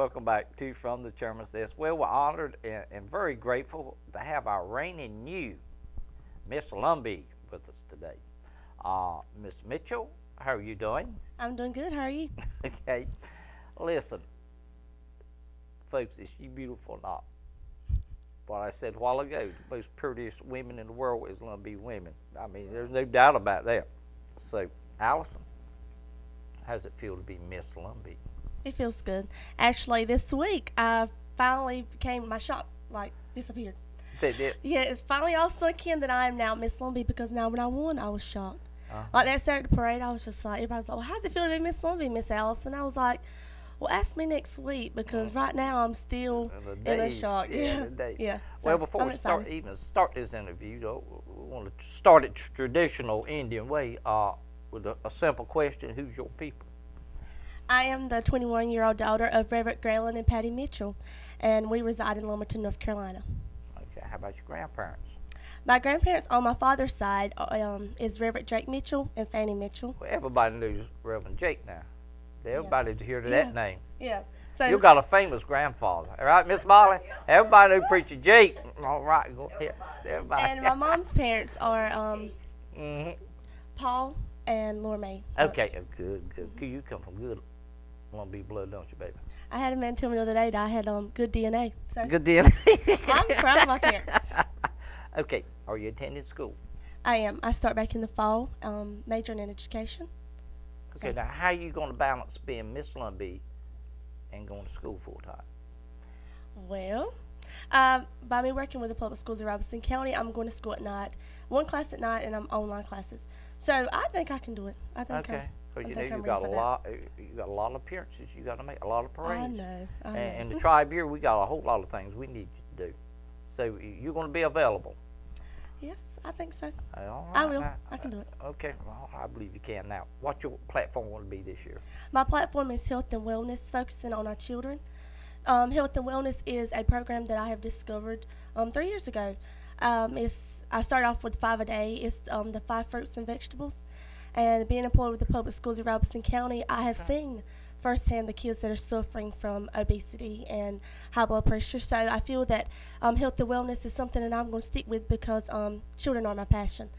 welcome back to From the Chairman's Desk. Well, we're honored and very grateful to have our reigning new Miss Lumbee with us today. Miss Mitchell, how are you doing? I'm doing good. How are you? Okay, listen, folks, is she beautiful or not? What I said a while ago, the most prettiest women in the world is Lumbee women. I mean, there's no doubt about that. So, Allison, how does it feel to be Miss Lumbee? It feels good. Actually, this week I finally became my shop disappeared. Say it. Yeah, it's finally all sunk in that I am now Miss Lumbee because now when I won, I was shocked. Like that Saturday parade, I was just like, everybody was like, well, how's it feel to be Miss Lumbee, Miss Allison? I was like, well, ask me next week because right now I'm still in a shock. Yeah. Yeah. So well, before we start this interview, though, we want to start it traditional Indian way with a simple question: who's your people? I am the 21-year-old daughter of Reverend Graylin and Patty Mitchell, and we reside in Wilmington, North Carolina. Okay. How about your grandparents? My grandparents on my father's side is Reverend Jake Mitchell and Fannie Mitchell. Well, everybody knows Reverend Jake now. Everybody to hear that name. Yeah. So you got a famous grandfather, all right, Miss Molly? Everybody knew Preacher Jake. All right, go ahead. Everybody. And my mom's parents are Paul and Laura Mae. Okay, good. You come from good Lumbee blood, don't you, baby? I had a man tell me the other day that I had good DNA. So good DNA. I'm proud of my parents. Okay, are you attending school? I am. I start back in the fall, majoring in education. Okay, now how are you going to balance being Miss Lumbee and going to school full time? Well, by me working with the public schools in Robeson County, I'm going to school at night, one class at night, and I'm online classes. So I think I can do it. I think okay. So you know you got a lot. You got a lot of appearances. You got to make a lot of parades. I know. And the tribe here, we got a whole lot of things we need you to do. So you're going to be available. Yes, I think so. All right, I will. now, I can do it. Okay, well, I believe you can. Now, what's your platform going to be this year? My platform is health and wellness, focusing on our children. Health and wellness is a program that I have discovered 3 years ago. I started off with 5 a day. It's the 5 fruits and vegetables. And being employed with the public schools in Robeson County, I have seen firsthand the kids that are suffering from obesity and high blood pressure. So I feel that health and wellness is something that I'm going to stick with because children are my passion.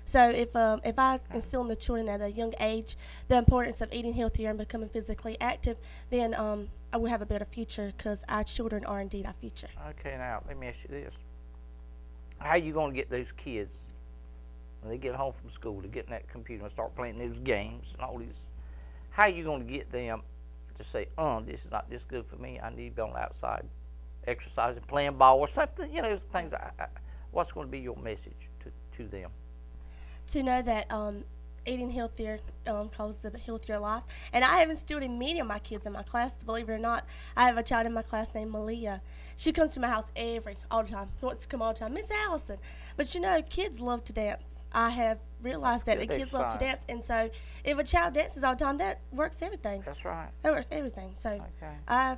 So if I instill in the children at a young age the importance of eating healthier and becoming physically active, then I will have a better future because our children are indeed our future. Okay, now let me ask you this: how are you going to get those kids when they get home from school to get in that computer and start playing those games and all these? How are you going to get them to say, this is not this good for me. I need to be on the outside exercising, playing ball or something, things. What's going to be your message to them? To know that eating healthier causes a healthier life. And I have instilled in many of my kids in my class, believe it or not. I have a child in my class named Malia. She comes to my house all the time. She wants to come all the time. Miss Allison. But kids love to dance. I have realized that the kids love to dance. And so if a child dances all the time, that works everything. That's right. That works everything. So I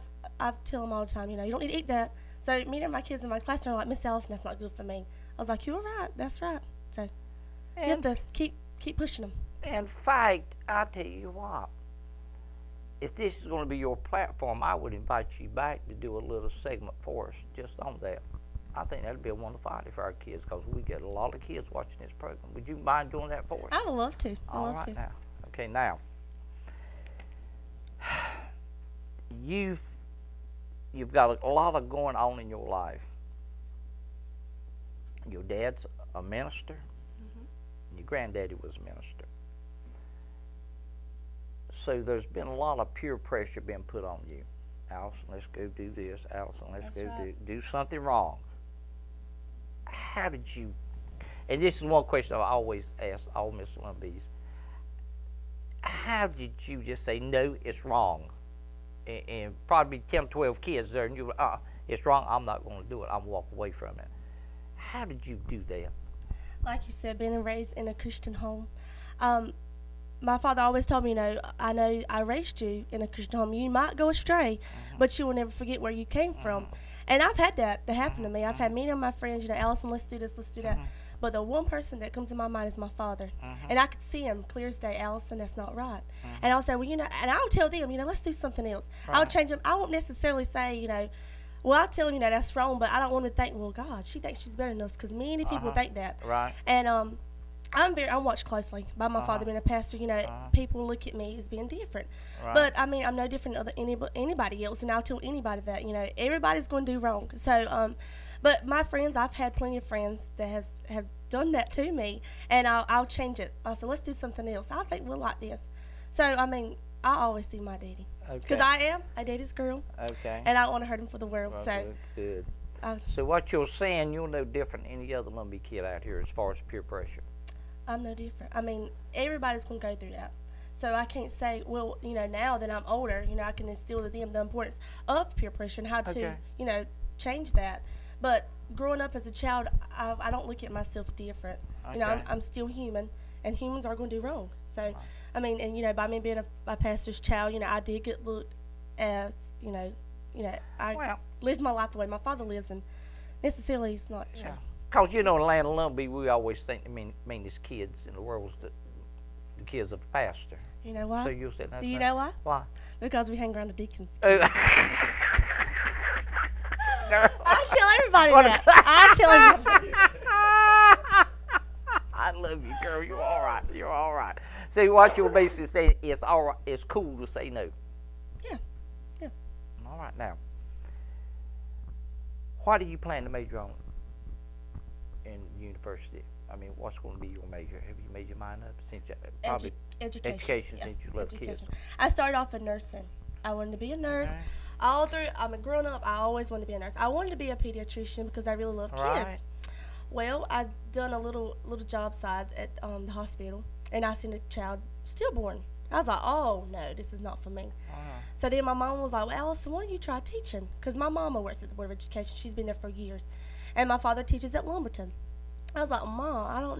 tell them all the time, you don't need to eat that. So many of my kids in my class are like, Miss Allison, that's not good for me. I was like, you're right. That's right. So you have to keep pushing them. In fact, I tell you what, if this is going to be your platform, I would invite you back to do a little segment for us just on that. I think that'd be a wonderful idea for our kids because we get a lot of kids watching this program. Would you mind doing that for us? I would love to. All right now. Okay, now you've got a lot of going on in your life. Your dad's a minister. Your granddaddy was a minister. So there's been a lot of peer pressure being put on you. Allison, let's go do this. Allison, let's do something wrong. How did you, and this is one question I always ask all Miss Lumbees, how did you just say, no, it's wrong? And probably 10 or 12 kids there, and you it's wrong, I'm not going to do it. I'm going to walk away from it. How did you do that? Like you said, being raised in a Christian home, my father always told me, I know I raised you in a Christian home. You might go astray, but you will never forget where you came from. And I've had that to happen to me. I've had many of my friends, Allison, let's do this, let's do that. But the one person that comes to my mind is my father. And I could see him clear as day. Allison, that's not right. And I'll say, well, and I'll tell them, let's do something else. I'll change them. I won't necessarily say, well, I'll tell them, that's wrong, but I don't want to think, well, God, she thinks she's better than us, because many people think that. Right. And I'm watched closely by my father being a pastor. People look at me as being different. Right. But, I'm no different than anybody else, and I'll tell anybody that, everybody's going to do wrong. So, but my friends, I've had plenty of friends that have done that to me, and I'll change it. I'll say, let's do something else. I think we'll like this. So, I always see my daddy. Because I am a daddy's girl. Okay. And I don't want to hurt him for the world. Well, so good. So what you're saying, you're no different than any other Lumbee kid out here as far as peer pressure. I'm no different. Everybody's going to go through that. So I can't say, well, now that I'm older, I can instill to them the importance of peer pressure and how to, change that. But growing up as a child, I don't look at myself different. Okay. I'm still human, and humans are going to do wrong. So, and by me being a pastor's child, I did get looked as, I lived my life the way my father lives, and necessarily it's not true. Because, in the land of Lumbee, we always think the meanest kids in the world is the kids of the pastor. You know why? So you'll say that's Do you know why? Why? Because we hang around the deacons. I tell everybody that. I tell everybody. I love you, girl. You're all right. You're all right. See, what you're basically saying is all right. It's cool to say no. Yeah. Yeah. All right, now. Why do you plan to major on in university? What's going to be your major? Have you made your mind up? Since probably education. Since you love kids. I started off in nursing. I wanted to be a nurse. Okay. All through, growing up, I always wanted to be a nurse. I wanted to be a pediatrician because I really love kids. Right. Well, I'd done a little job sides at the hospital, and I seen a child stillborn. I was like, oh, no, this is not for me. So then my mom was like, well, Allison, why don't you try teaching? Because my mama works at the Board of Education. She's been there for years. And my father teaches at Lumberton. I was like, Mama, I don't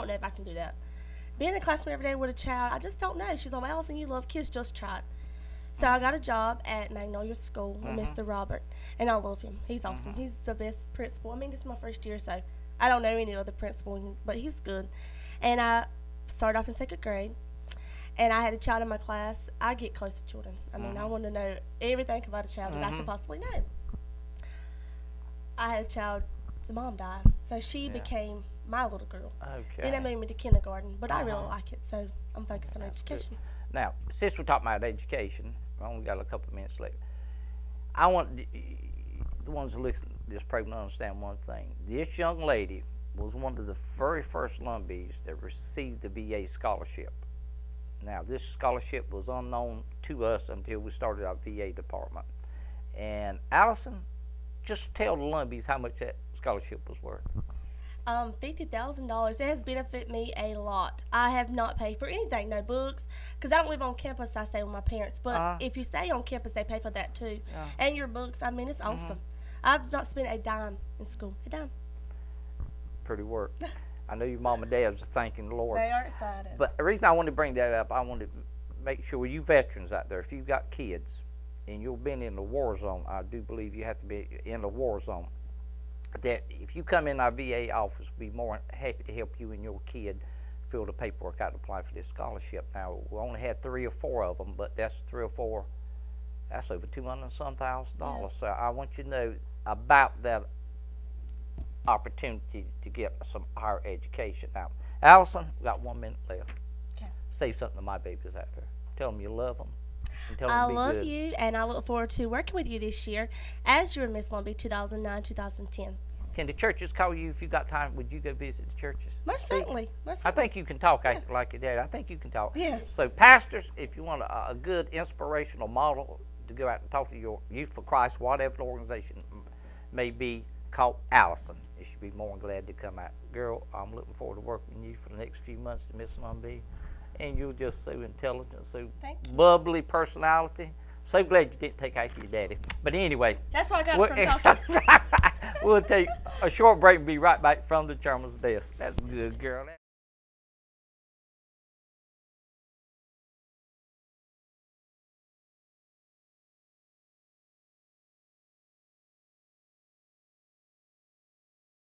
know if I can do that. Being in the classroom every day with a child, I just don't know. She's like, well, Allison, you love kids, just try it. So I got a job at Magnolia School with Mr. Robert, and I love him. He's awesome. He's the best principal. This is my first year, so I don't know any other principal, but he's good. And I started off in 2nd grade, and I had a child in my class. I get close to children. I want to know everything about a child that I could possibly know. I had a child, his mom died, so she became my little girl. Okay. Then they moved me to kindergarten, but I really like it, so I'm focused on education. Now, since we're talking about education, I only got a couple of minutes left. I want the ones who listen to this program to understand one thing. This young lady was one of the very first Lumbees that received the VA scholarship. Now, this scholarship was unknown to us until we started our VA department. And Allison, just tell the Lumbees how much that scholarship was worth. $50,000. It has benefited me a lot. I have not paid for anything, no books, because I don't live on campus. I stay with my parents. But if you stay on campus, they pay for that too. Yeah. And your books. It's awesome. I've not spent a dime in school. A dime. Pretty work. I know your mom and dad was thanking the Lord. They are excited. But the reason I wanted to bring that up, I wanted to make sure you veterans out there, if you've got kids and you've been in the war zone, I do believe you have to be in the war zone. That if you come in our VA office, we'll be more happy to help you and your kid fill the paperwork out to apply for this scholarship. Now, we only had 3 or 4 of them, but that's 3 or 4, that's over $200 and some thousand. So I want you to know about that opportunity to get some higher education. Now, Allison, we got 1 minute left. Okay. Say something to my babies out there. Tell them you love them. I love you, and I look forward to working with you this year as your Miss Lumbee 2009-2010. Can the churches call you if you got time? Would you go visit the churches? Most certainly. I think you can talk like your dad. I think you can talk. Yeah. So pastors, if you want a good inspirational model to go out and talk to your Youth for Christ, whatever the organization may be, call Allison. You should be more than glad to come out. Girl, I'm looking forward to working with you for the next few months at Miss Lumbee. And you're just so intelligent, so bubbly personality. So glad you didn't take after your daddy. But anyway. That's what I got from talking. We'll take a short break and be right back from the chairman's desk. That's good, girl.